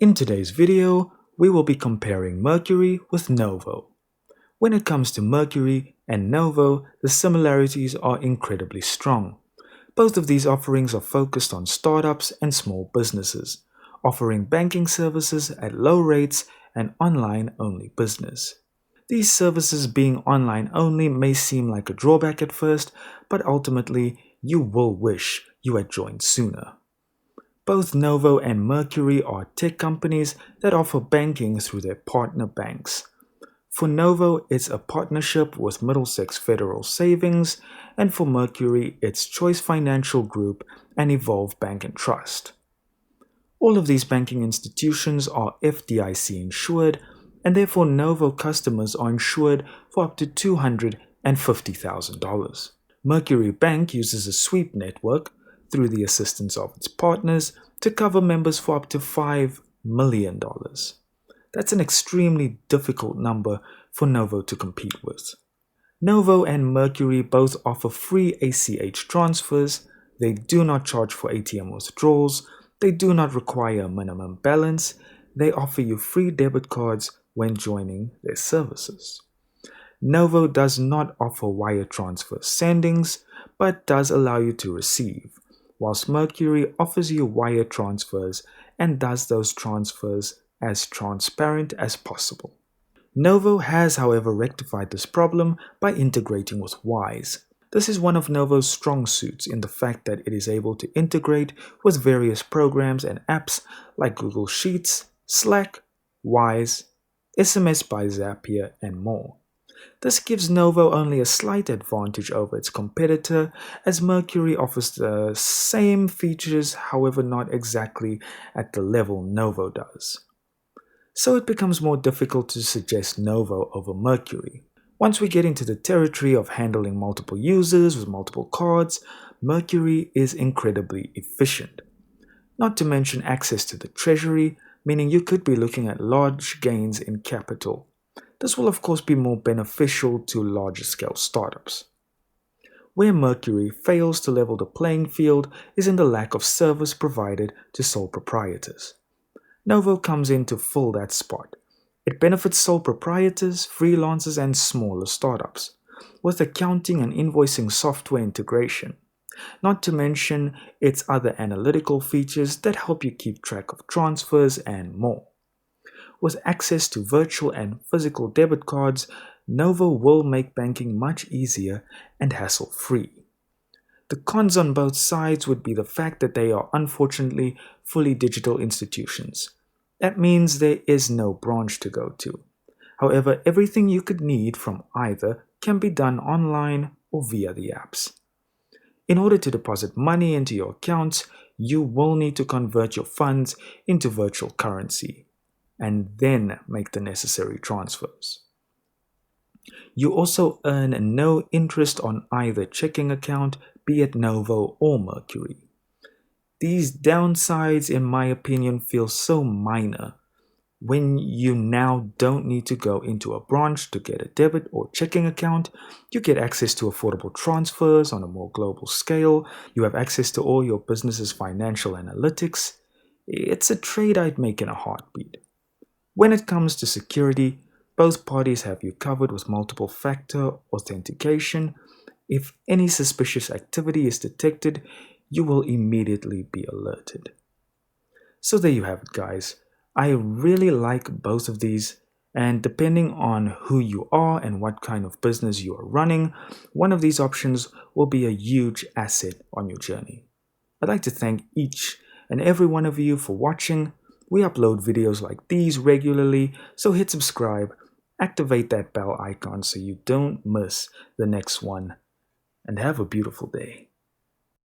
In today's video, we will be comparing Mercury with Novo. When it comes to Mercury and Novo, the similarities are incredibly strong. Both of these offerings are focused on startups and small businesses, offering banking services at low rates and online-only business. These services being online only may seem like a drawback at first, but ultimately you will wish you had joined sooner. Both Novo and Mercury are tech companies that offer banking through their partner banks. For Novo, it's a partnership with Middlesex Federal Savings, and for Mercury, it's Choice Financial Group and Evolve Bank and Trust. All of these banking institutions are FDIC insured, and therefore Novo customers are insured for up to $250,000. Mercury Bank uses a sweep network through the assistance of its partners to cover members for up to $5 million. That's an extremely difficult number for Novo to compete with. Novo and Mercury both offer free ACH transfers, they do not charge for ATM withdrawals, they do not require a minimum balance, they offer you free debit cards when joining their services. Novo does not offer wire transfer sendings, but does allow you to receive, whilst Mercury offers you wire transfers and does those transfers as transparent as possible. Novo has, however, rectified this problem by integrating with Wise. This is one of Novo's strong suits in the fact that it is able to integrate with various programs and apps like Google Sheets, Slack, Wise, SMS by Zapier, and more. This gives Novo only a slight advantage over its competitor, as Mercury offers the same features, however not exactly at the level Novo does. So it becomes more difficult to suggest Novo over Mercury. Once we get into the territory of handling multiple users with multiple cards, Mercury is incredibly efficient. Not to mention access to the treasury, meaning you could be looking at large gains in capital. This will of course be more beneficial to larger scale startups. Where Mercury fails to level the playing field is in the lack of service provided to sole proprietors. Novo comes in to fill that spot. It benefits sole proprietors, freelancers, and smaller startups, with accounting and invoicing software integration, not to mention its other analytical features that help you keep track of transfers and more. With access to virtual and physical debit cards, Novo will make banking much easier and hassle-free. The cons on both sides would be the fact that they are unfortunately fully digital institutions. That means there is no branch to go to. However, everything you could need from either can be done online or via the apps. In order to deposit money into your accounts, you will need to convert your funds into virtual currency and then make the necessary transfers. You also earn no interest on either checking account, be it Novo or Mercury. These downsides, in my opinion, feel so minor when you now don't need to go into a branch to get a debit or checking account. You get access to affordable transfers on a more global scale. You have access to all your business's financial analytics. It's a trade I'd make in a heartbeat. When it comes to security, both parties have you covered with multiple factor authentication. If any suspicious activity is detected, you will immediately be alerted. So there you have it, guys. I really like both of these, and depending on who you are and what kind of business you are running, one of these options will be a huge asset on your journey. I'd like to thank each and every one of you for watching. We upload videos like these regularly, so hit subscribe, activate that bell icon so you don't miss the next one, and have a beautiful day.